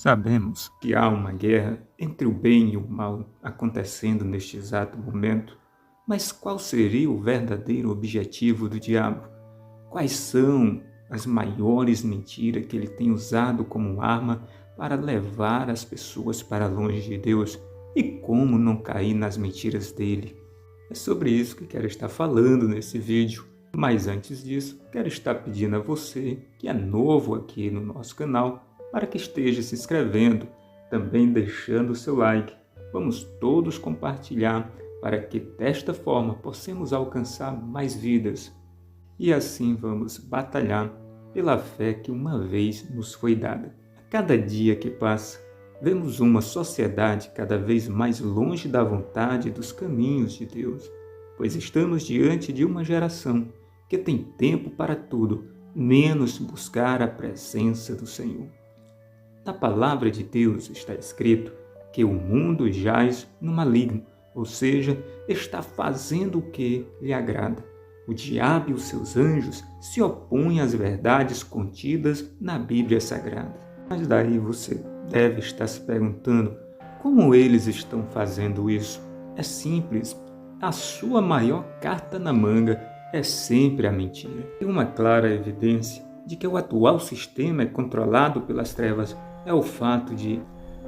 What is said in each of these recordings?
Sabemos que há uma guerra entre o bem e o mal acontecendo neste exato momento, mas qual seria o verdadeiro objetivo do diabo? Quais são as maiores mentiras que ele tem usado como arma para levar as pessoas para longe de Deus? E como não cair nas mentiras dele? É sobre isso que quero estar falando nesse vídeo. Mas antes disso, quero estar pedindo a você que é novo aqui no nosso canal para que esteja se inscrevendo, também deixando o seu like. Vamos todos compartilhar para que desta forma possamos alcançar mais vidas. E assim vamos batalhar pela fé que uma vez nos foi dada. A cada dia que passa, vemos uma sociedade cada vez mais longe da vontade e dos caminhos de Deus, pois estamos diante de uma geração que tem tempo para tudo, menos buscar a presença do Senhor. Na palavra de Deus está escrito que o mundo jaz no maligno, ou seja, está fazendo o que lhe agrada. O diabo e os seus anjos se opõem às verdades contidas na Bíblia Sagrada. Mas daí você deve estar se perguntando como eles estão fazendo isso. É simples, a sua maior carta na manga é sempre a mentira. Tem uma clara evidência de que o atual sistema é controlado pelas trevas é o fato de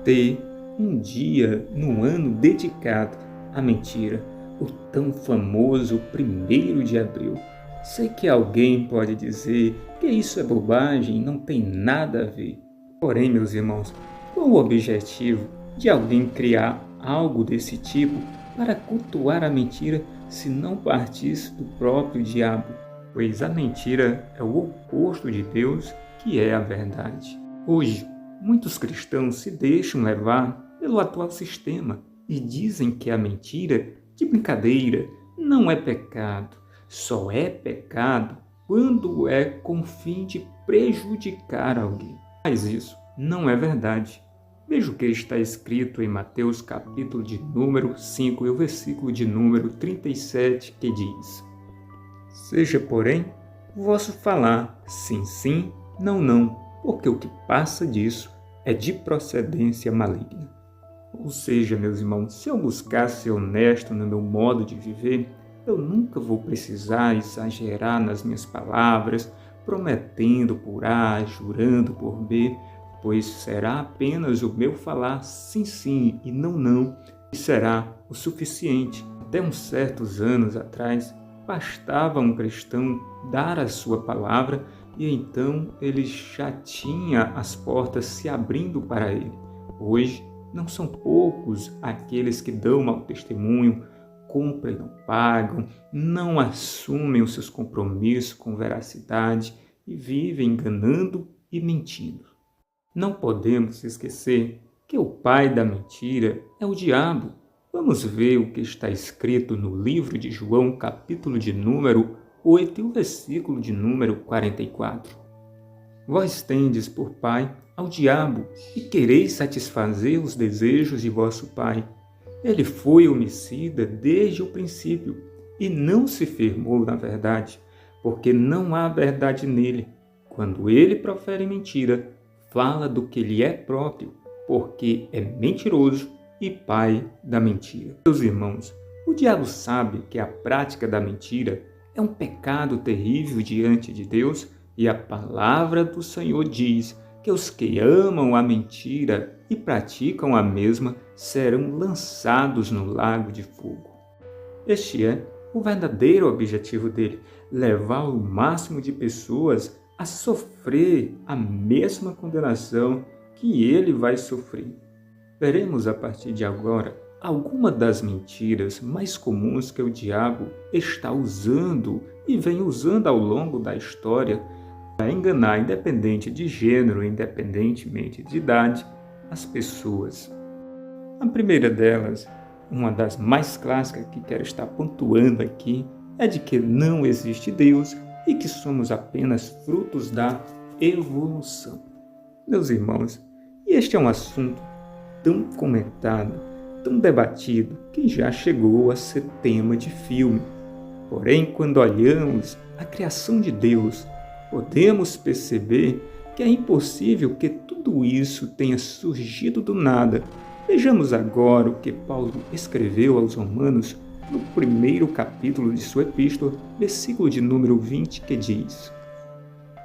ter um dia no ano dedicado à mentira, o tão famoso 1º de abril. Sei que alguém pode dizer que isso é bobagem, não tem nada a ver. Porém, meus irmãos, qual o objetivo de alguém criar algo desse tipo para cultuar a mentira se não partisse do próprio diabo? Pois a mentira é o oposto de Deus, que é a verdade. Hoje, muitos cristãos se deixam levar pelo atual sistema e dizem que a mentira, de brincadeira, não é pecado. Só é pecado quando é com o fim de prejudicar alguém. Mas isso não é verdade. Veja o que está escrito em Mateus capítulo de número 5 e o versículo de número 37, que diz: Seja, porém, o vosso falar sim, sim, não, não, porque o que passa disso é de procedência maligna. Ou seja, meus irmãos, se eu buscar ser honesto no meu modo de viver, eu nunca vou precisar exagerar nas minhas palavras, prometendo por A, jurando por B, pois será apenas o meu falar sim, sim e não, não, que será o suficiente. Até uns certos anos atrás, bastava um cristão dar a sua palavra e então ele já tinha as portas se abrindo para ele. Hoje, não são poucos aqueles que dão mau testemunho, cumprem, não pagam, não assumem os seus compromissos com veracidade e vivem enganando e mentindo. Não podemos esquecer que o pai da mentira é o diabo. Vamos ver o que está escrito no livro de João, capítulo de número 8 e o versículo de número 44. Vós tendes por pai ao diabo e quereis satisfazer os desejos de vosso pai. Ele foi homicida desde o princípio e não se firmou na verdade, porque não há verdade nele. Quando ele profere mentira, fala do que lhe é próprio, porque é mentiroso e pai da mentira. Meus irmãos, o diabo sabe que a prática da mentira é um pecado terrível diante de Deus e a palavra do Senhor diz que os que amam a mentira e praticam a mesma serão lançados no lago de fogo. Este é o verdadeiro objetivo dele, levar o máximo de pessoas a sofrer a mesma condenação que ele vai sofrer. Veremos a partir de agora algumas das mentiras mais comuns que o diabo está usando e vem usando ao longo da história para enganar, independente de gênero, independentemente de idade, as pessoas. A primeira delas, uma das mais clássicas que quero estar pontuando aqui, é de que não existe Deus e que somos apenas frutos da evolução. Meus irmãos, e este é um assunto tão comentado, tão debatido, que já chegou a ser tema de filme. Porém, quando olhamos a criação de Deus, podemos perceber que é impossível que tudo isso tenha surgido do nada. Vejamos agora o que Paulo escreveu aos Romanos no primeiro capítulo de sua epístola, versículo de número 20, que diz: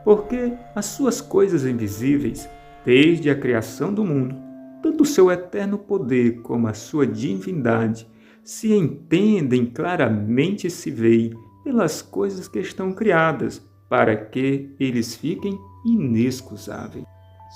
Porque as suas coisas invisíveis, desde a criação do mundo, tanto o seu eterno poder como a sua divindade, se entendem claramente e se veem pelas coisas que estão criadas, para que eles fiquem inexcusáveis.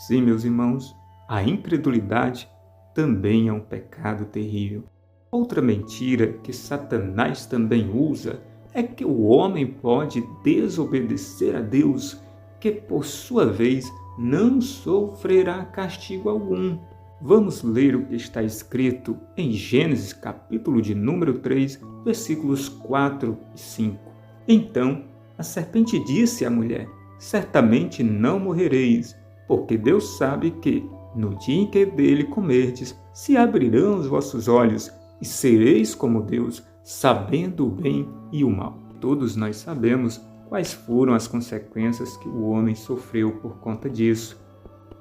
Sim, meus irmãos, a incredulidade também é um pecado terrível. Outra mentira que Satanás também usa é que o homem pode desobedecer a Deus, que por sua vez não sofrerá castigo algum. Vamos ler o que está escrito em Gênesis, capítulo de número 3, versículos 4 e 5. Então a serpente disse à mulher: Certamente não morrereis, porque Deus sabe que, no dia em que dele comerdes, se abrirão os vossos olhos, e sereis como Deus, sabendo o bem e o mal. Todos nós sabemos quais foram as consequências que o homem sofreu por conta disso.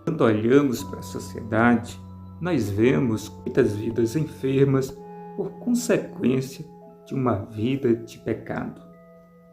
Quando olhamos para a sociedade, nós vemos muitas vidas enfermas por consequência de uma vida de pecado.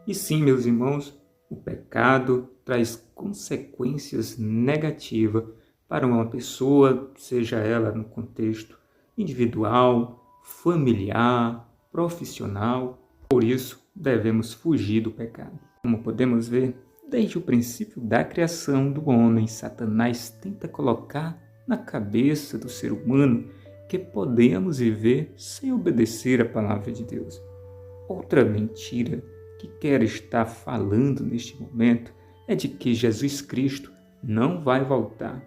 E sim, meus irmãos, o pecado traz consequências negativas para uma pessoa, seja ela no contexto individual, familiar, profissional. Por isso, devemos fugir do pecado. Como podemos ver, desde o princípio da criação do homem, Satanás tenta colocar na cabeça do ser humano que podemos viver sem obedecer à palavra de Deus. Outra mentira que quero estar falando neste momento é de que Jesus Cristo não vai voltar.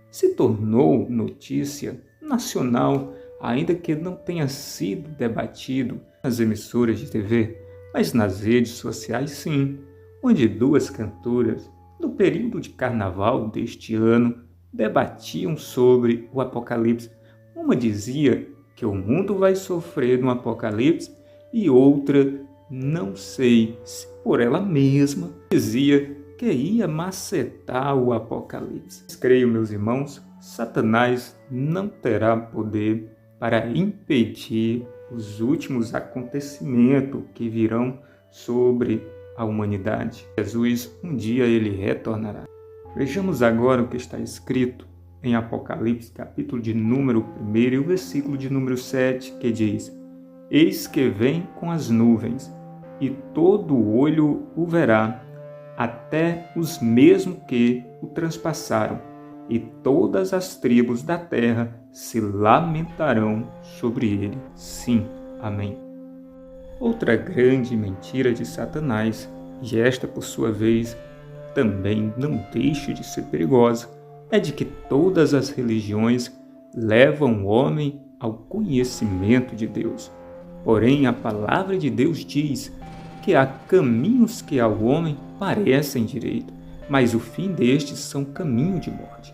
Se tornou notícia nacional, ainda que não tenha sido debatido nas emissoras de TV, mas nas redes sociais sim, onde duas cantoras, no período de carnaval deste ano, debatiam sobre o Apocalipse. Uma dizia que o mundo vai sofrer no Apocalipse e outra, não sei se por ela mesma, dizia que ia macetar o Apocalipse. Creio, meus irmãos, Satanás não terá poder para impedir os últimos acontecimentos que virão sobre a humanidade. Jesus, um dia ele retornará. Vejamos agora o que está escrito em Apocalipse, capítulo de número 1 e o versículo de número 7, que diz: Eis que vem com as nuvens, e todo olho o verá, até os mesmos que o transpassaram, e todas as tribos da terra se lamentarão sobre ele. Sim, amém. Outra grande mentira de Satanás, e esta por sua vez também não deixa de ser perigosa, é de que todas as religiões levam o homem ao conhecimento de Deus. Porém, a palavra de Deus diz que há caminhos que ao homem parecem direito, mas o fim destes são caminho de morte.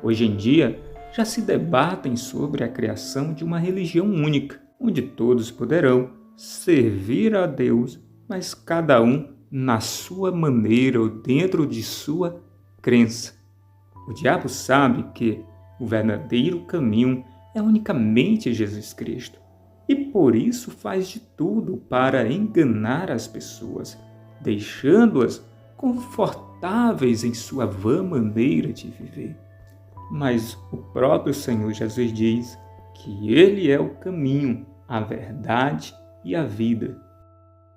Hoje em dia, já se debatem sobre a criação de uma religião única, onde todos poderão servir a Deus, mas cada um na sua maneira ou dentro de sua crença. O diabo sabe que o verdadeiro caminho é unicamente Jesus Cristo e por isso faz de tudo para enganar as pessoas, deixando-as confortáveis em sua vã maneira de viver. Mas o próprio Senhor Jesus diz que Ele é o caminho, a verdade e a vida.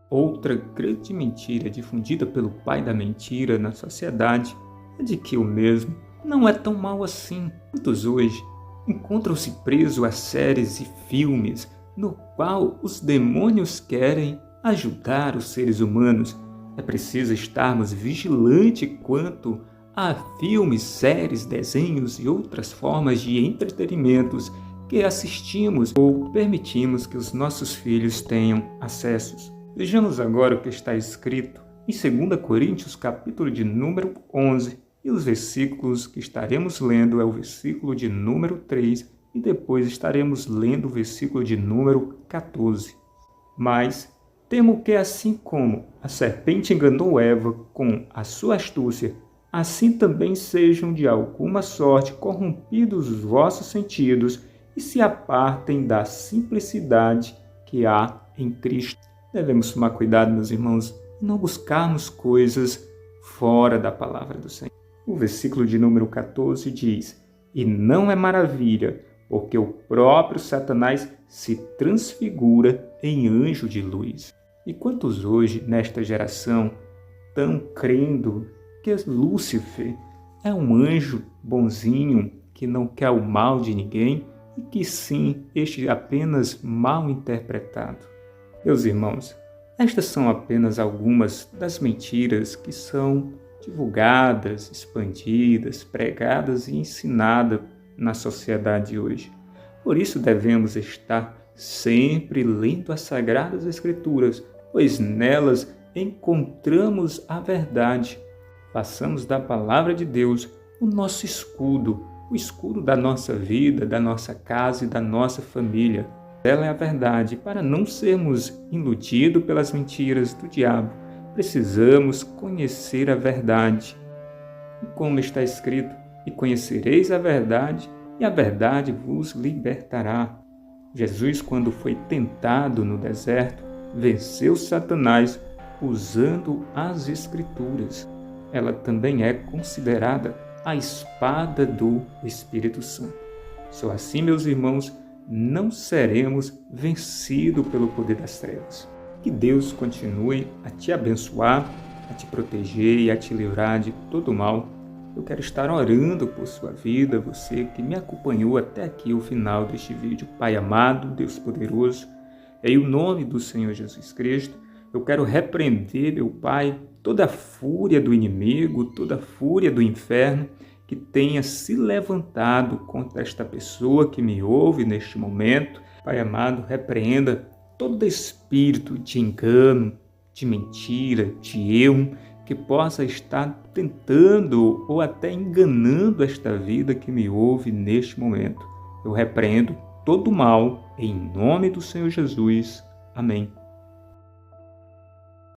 Outra grande mentira difundida pelo pai da mentira na sociedade é de que o mesmo não é tão mau assim. Muitos hoje encontram-se presos a séries e filmes no qual os demônios querem ajudar os seres humanos. É preciso estarmos vigilantes quanto a filmes, séries, desenhos e outras formas de entretenimentos que assistimos ou permitimos que os nossos filhos tenham acessos. Vejamos agora o que está escrito em 2 Coríntios, capítulo de número 11, e os versículos que estaremos lendo é o versículo de número 3 e depois estaremos lendo o versículo de número 14. Mas temo que assim como a serpente enganou Eva com a sua astúcia, assim também sejam de alguma sorte corrompidos os vossos sentidos e se apartem da simplicidade que há em Cristo. Devemos tomar cuidado, meus irmãos, e não buscarmos coisas fora da palavra do Senhor. O versículo de número 14 diz: "E não é maravilha, porque o próprio Satanás se transfigura em anjo de luz." E quantos hoje, nesta geração, estão crendo que Lúcifer é um anjo bonzinho que não quer o mal de ninguém e que sim, este é apenas mal interpretado? Meus irmãos, estas são apenas algumas das mentiras que são divulgadas, expandidas, pregadas e ensinadas na sociedade hoje. Por isso devemos estar sempre lendo as Sagradas Escrituras, pois nelas encontramos a verdade. Façamos da palavra de Deus o nosso escudo, o escudo da nossa vida, da nossa casa e da nossa família. Ela é a verdade. Para não sermos iludidos pelas mentiras do diabo, precisamos conhecer a verdade. E como está escrito: "E conhecereis a verdade, e a verdade vos libertará." Jesus, quando foi tentado no deserto, venceu Satanás usando as Escrituras. Ela também é considerada a espada do Espírito Santo. Só assim, meus irmãos, não seremos vencidos pelo poder das trevas. Que Deus continue a te abençoar, a te proteger e a te livrar de todo mal. Eu quero estar orando por sua vida, você que me acompanhou até aqui o final deste vídeo. Pai amado, Deus poderoso, em nome do Senhor Jesus Cristo, eu quero repreender, meu Pai, toda a fúria do inimigo, toda a fúria do inferno que tenha se levantado contra esta pessoa que me ouve neste momento. Pai amado, repreenda todo espírito de engano, de mentira, de erro, que possa estar tentando ou até enganando esta vida que me ouve neste momento. Eu repreendo todo o mal em nome do Senhor Jesus. Amém.